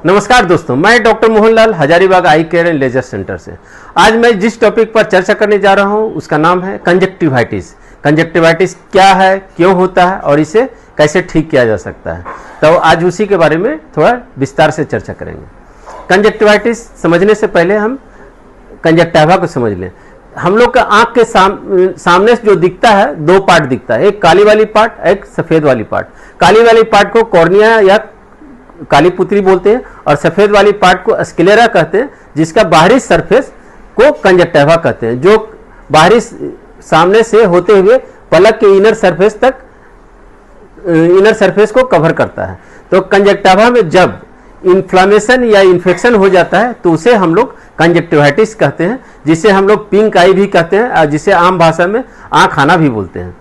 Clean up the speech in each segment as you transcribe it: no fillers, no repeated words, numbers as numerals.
नमस्कार दोस्तों, मैं doctor Mohanlal Hazaribagh eye care and laser centre से। आज मैं जिस टॉपिक पर चर्चा करने जा रहा हूं उसका नाम है कंजक्टिवाइटिस। कंजक्टिवाइटिस क्या है, क्यों होता है और इसे कैसे ठीक किया जा सकता है, तो आज उसी के बारे में थोड़ा विस्तार से चर्चा करेंगे। कंजक्टिवाइटिस समझने से पहले हम कंजक्टिवा को समझ लें। हम लोग का आंख के सामने से जो दिखता है, दो पार्ट दिखता है, एक काली वाली पार्ट, एक सफेद वाली पार्ट। काली वाली पार्ट को कॉर्निया या काली पुतली बोलते हैं और सफेद वाली पार्ट को स्क्लेरा कहते हैं, जिसका बाहरी सरफेस को कंजक्टिवा कहते हैं, जो बाहरी सामने से होते हुए पलक के इनर सरफेस को कवर करता है। तो कंजक्टिवा में जब इन्फ्लामेशन या इन्फेक्शन हो जाता है तो उसे हम लोग कंजक्टिवाइटिस कहते हैं, जिसे हम लोग पिंक आई भी कहते हैं और जिसे आम भाषा में आंख आना भी बोलते हैं।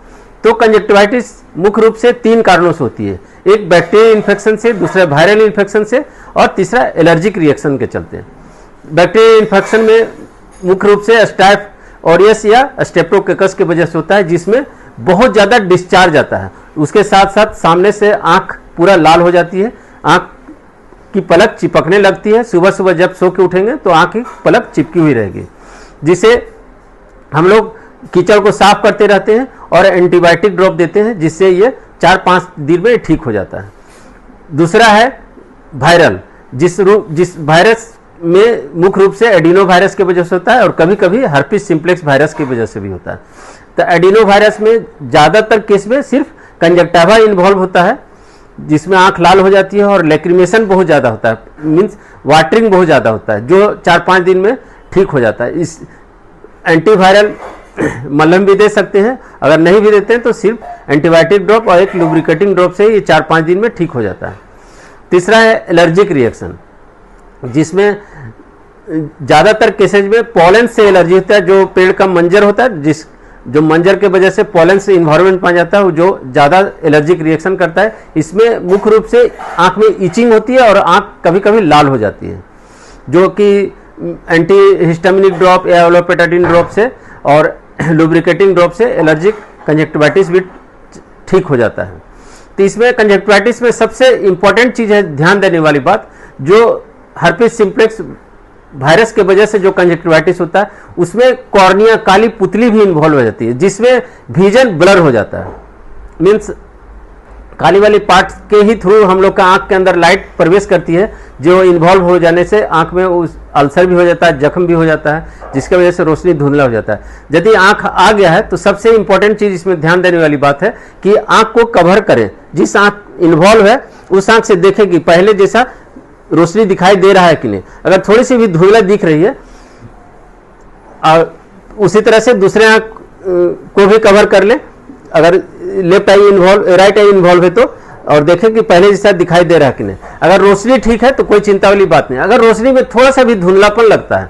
तो कंजक्टिवाइटिस मुख्य रूप से तीन कारणों से होती है, एक बैक्टीरियल इन्फेक्शन से, दूसरा वायरल इन्फेक्शन से और तीसरा एलर्जिक रिएक्शन के चलते हैं। बैक्टीरियल इन्फेक्शन में मुख्य रूप से स्टाइफ ऑरियस या स्टेप्टोकोकस की वजह से होता है, जिसमें बहुत ज़्यादा डिस्चार्ज आता है। उसके साथ साथ सामने से आंख पूरा लाल हो जाती है, आंख की पलक चिपकने लगती है। सुबह सुबह जब सो के उठेंगे तो आंख की पलक चिपकी हुई रहेगी, जिसे हम लोग कीचड़ को साफ करते रहते हैं और एंटीबायोटिक ड्रॉप देते हैं, जिससे ये 4-5 दिन में ठीक हो जाता है। दूसरा है वायरल, जिस वायरस में मुख्य रूप से एडिनो वायरस की वजह से होता है और कभी कभी हर्पिस सिम्प्लेक्स वायरस की वजह से भी होता है। तो एडिनो वायरस में ज़्यादातर केस में सिर्फ कंजक्टिवा इन्वॉल्व होता है, जिसमें आंख लाल हो जाती है और लैक्रिमेशन बहुत ज़्यादा होता है, मीन्स वाटरिंग बहुत ज़्यादा होता है, जो 4-5 दिन में ठीक हो जाता है। इस एंटीवायरल मलहम भी दे सकते हैं, अगर नहीं भी देते हैं तो सिर्फ एंटीबायोटिक ड्रॉप और एक लुब्रिकेटिंग ड्रॉप से ये 4-5 दिन में ठीक हो जाता है। तीसरा है एलर्जिक रिएक्शन, जिसमें ज़्यादातर केसेज में पॉलन से एलर्जी होता है। जो पेड़ का मंजर होता है, जो मंजर के वजह से पॉलन से इन्वायरमेंट पाया जाता है, जो ज़्यादा एलर्जिक रिएक्शन करता है। इसमें मुख्य रूप से आँख में इचिंग होती है और आँख कभी कभी लाल हो जाती है, जो कि एंटी हिस्टामिनिक ड्रॉप या एलोपेटाडिन ड्रॉप से और लुब्रिकेटिंग ड्रॉप से एलर्जिक कंजक्टिवाइटिस भी ठीक हो जाता है। तो इसमें कंजक्टिवाइटिस में सबसे इंपॉर्टेंट चीज़ है, ध्यान देने वाली बात, जो हर्पिस सिम्प्लेक्स वायरस के वजह से जो कंजक्टिवाइटिस होता है उसमें कॉर्निया काली पुतली भी इन्वॉल्व हो जाती है, जिसमें विजन ब्लर हो जाता है। मीन्स काली वाली पार्ट के ही थ्रू हम लोग का आंख के अंदर लाइट प्रवेश करती है, जो इन्वॉल्व हो जाने से आंख में उस अल्सर भी हो जाता है, जख्म भी हो जाता है, जिसकी वजह से रोशनी धुंधला हो जाता है। यदि आंख आ गया है तो सबसे इंपॉर्टेंट चीज इसमें ध्यान देने वाली बात है कि आंख को कवर करें। जिस आंख इन्वॉल्व है उस आंख से देखें कि पहले जैसा रोशनी दिखाई दे रहा है कि नहीं। अगर थोड़ी सी भी धुंधला दिख रही है और उसी तरह से दूसरे आंख को भी कवर कर ले, अगर left I involve, right I involve है तो, और देखें कि पहले जैसा दिखाई दे रहा है कि नहीं। अगर रोशनी ठीक है तो कोई चिंता वाली बात नहीं। अगर रोशनी में थोड़ा सा भी धुंधलापन लगता है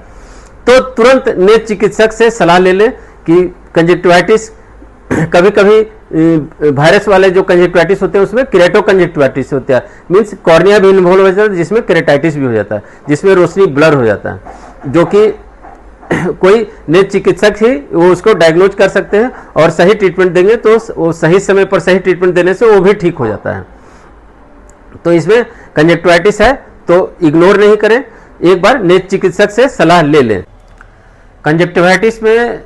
तो तुरंत नेत्र चिकित्सक से सलाह ले लें कि कंजक्टिवाइटिस, कभी कभी वायरस वाले जो कंजक्टिवाइटिस होते हैं उसमें केरेटो कंजक्टिवाइटिस होता है, मीन्स कॉर्निया भी इन्वॉल्व हो जाता है, जिसमें केरेटाइटिस भी हो जाता है, जिसमें रोशनी ब्लर हो जाता है, जो कि कोई नेत्र चिकित्सक ही वो उसको डायग्नोज कर सकते हैं और सही ट्रीटमेंट देंगे तो वो सही समय पर सही ट्रीटमेंट देने से वो भी ठीक हो जाता है। तो इसमें कंजक्टिवाइटिस है तो इग्नोर नहीं करें, एक बार नेत्र चिकित्सक से सलाह ले लें। कंजक्टिवाइटिस में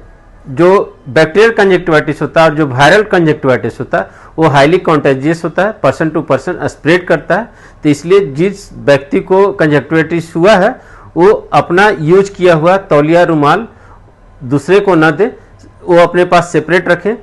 जो बैक्टीरियल कंजक्टिवाइटिस होता है और जो वायरल कंजक्टिवाइटिस होता है वो हाईली कॉन्टेजियस होता है, पर्सन टू पर्सन स्प्रेड करता है। तो इसलिए जिस व्यक्ति को कंजक्टिवाइटिस हुआ है वो अपना यूज किया हुआ तौलिया रुमाल दूसरे को न दे, वो अपने पास सेपरेट रखें,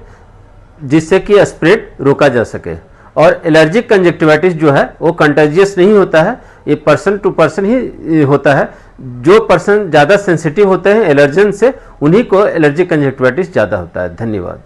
जिससे कि स्प्रेड रोका जा सके। और एलर्जिक कंजक्टिवाइटिस जो है वो कंटेजियस नहीं होता है, ये पर्सन टू पर्सन ही होता है। जो पर्सन ज़्यादा सेंसिटिव होते हैं एलर्जन से, उन्हीं को एलर्जिक कंजक्टिवाइटिस ज़्यादा होता है। धन्यवाद।